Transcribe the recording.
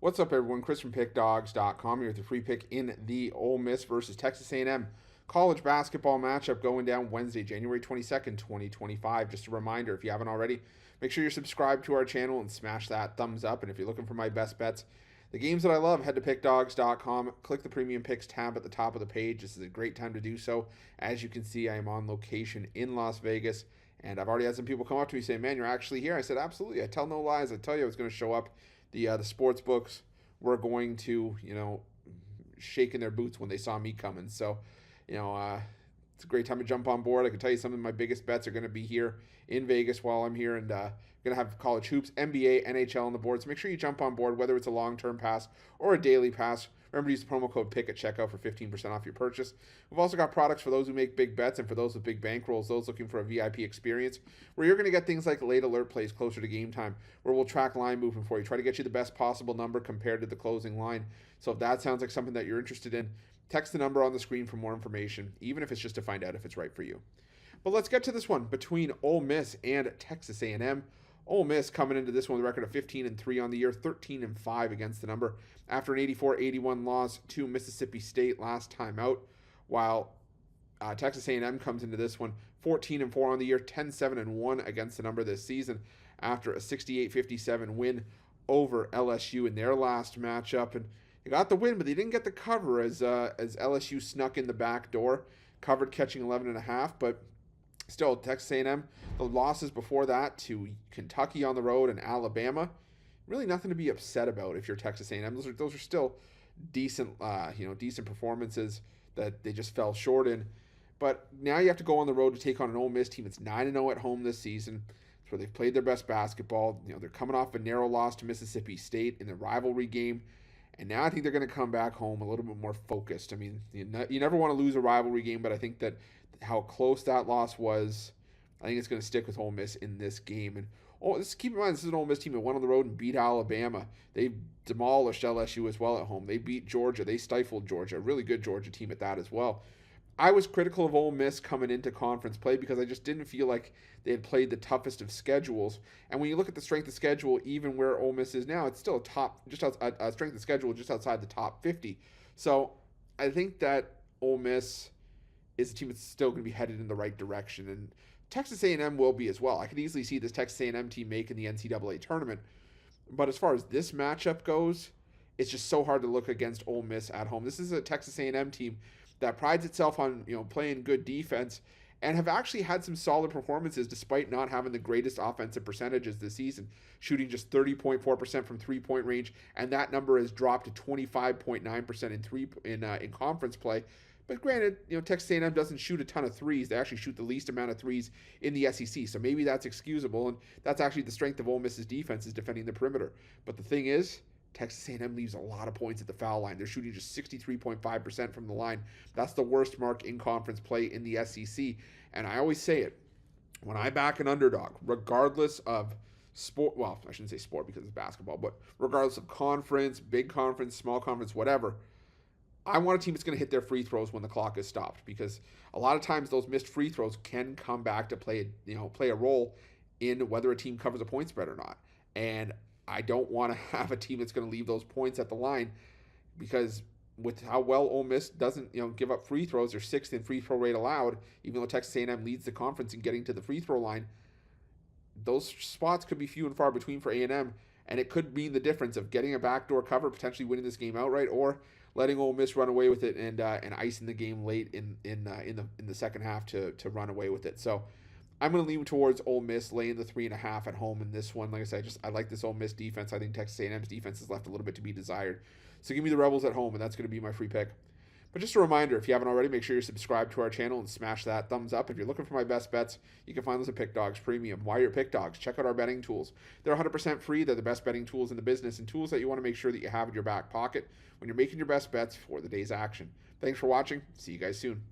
What's up, everyone? Chris from Pickdawgz.com here with a free pick in the Ole Miss versus Texas A&M college basketball matchup going down Wednesday, January 22nd, 2025. Just a reminder, if you haven't already, make sure you're subscribed to our channel and smash that thumbs up. And if you're looking for my best bets, the games that I love, head to Pickdawgz.com, click the Premium Picks tab at the top of the page. This is a great time to do so. As you can see, I am on location in Las Vegas, and I've already had some people come up to me saying, "Man, you're actually here." I said, "Absolutely. I tell no lies. I tell you I was going to show up." The sports books were going to, shaking their boots when they saw me coming. So, it's a great time to jump on board. I can tell you some of my biggest bets are going to be here in Vegas while I'm here, and going to have college hoops, NBA, NHL on the board. So make sure you jump on board, whether it's a long-term pass or a daily pass. Remember to use the promo code PICK at checkout for 15% off your purchase. We've also got products for those who make big bets and for those with big bankrolls, those looking for a VIP experience, where you're going to get things like late alert plays closer to game time, where we'll track line movement for you, try to get you the best possible number compared to the closing line. So if that sounds like something that you're interested in, text the number on the screen for more information, even if it's just to find out if it's right for you. But let's get to this one between Ole Miss and Texas A&M. Ole Miss coming into this one with a record of 15-3 on the year, 13-5 against the number after an 84-81 loss to Mississippi State last time out, while Texas A&M comes into this one 14-4 on the year, 10-7-1 against the number this season after a 68-57 win over LSU in their last matchup. And they got the win, but they didn't get the cover as LSU snuck in the back door, covered catching 11.5, but still, Texas A&M, the losses before that to Kentucky on the road and Alabama, really nothing to be upset about if you're Texas A&M. Those are still decent, decent performances that they just fell short in. But now you have to go on the road to take on an Ole Miss team that's 9-0 at home this season. It's where they've played their best basketball. They're coming off a narrow loss to Mississippi State in the rivalry game. And now I think they're going to come back home a little bit more focused. I mean, you never want to lose a rivalry game, but I think that how close that loss was, I think it's going to stick with Ole Miss in this game. And keep in mind, this is an Ole Miss team that went on the road and beat Alabama. They demolished LSU as well at home. They beat Georgia. They stifled Georgia. A really good Georgia team at that as well. I was critical of Ole Miss coming into conference play because I just didn't feel like they had played the toughest of schedules. And when you look at the strength of schedule, even where Ole Miss is now, it's still a strength of schedule just outside the top 50. So I think that Ole Miss is a team that's still going to be headed in the right direction, and Texas A&M will be as well. I could easily see this Texas A&M team making the NCAA tournament, but as far as this matchup goes, it's just so hard to look against Ole Miss at home. This is a Texas A&M team that prides itself on playing good defense and have actually had some solid performances despite not having the greatest offensive percentages this season, shooting just 30.4% from three-point range, and that number has dropped to 25.9% in conference play. But granted, Texas A&M doesn't shoot a ton of threes. They actually shoot the least amount of threes in the SEC, so maybe that's excusable, and that's actually the strength of Ole Miss's defense is defending the perimeter. But the thing is, Texas A&M leaves a lot of points at the foul line. They're shooting just 63.5% from the line. That's the worst mark in conference play in the SEC. And I always say it, when I back an underdog, regardless of sport, well, I shouldn't say sport because it's basketball, but regardless of conference, big conference, small conference, whatever, I want a team that's going to hit their free throws when the clock is stopped, because a lot of times those missed free throws can come back to play a role in whether a team covers a point spread or not. And I don't want to have a team that's going to leave those points at the line, because with how well Ole Miss doesn't give up free throws, they're sixth in free throw rate allowed, even though Texas A&M leads the conference in getting to the free throw line. Those spots could be few and far between for A&M, and it could mean the difference of getting a backdoor cover, potentially winning this game outright, or letting Ole Miss run away with it and icing the game late in the second half to run away with it. So I'm going to lean towards Ole Miss laying the 3.5 at home in this one. Like I said, I like this Ole Miss defense. I think Texas A&M's defense has left a little bit to be desired. So give me the Rebels at home, and that's going to be my free pick. But just a reminder, if you haven't already, make sure you're subscribed to our channel and smash that thumbs up. If you're looking for my best bets, you can find those at Pickdawgz Premium. While you're at Pickdawgz, check out our betting tools. They're 100% free. They're the best betting tools in the business, and tools that you want to make sure that you have in your back pocket when you're making your best bets for the day's action. Thanks for watching. See you guys soon.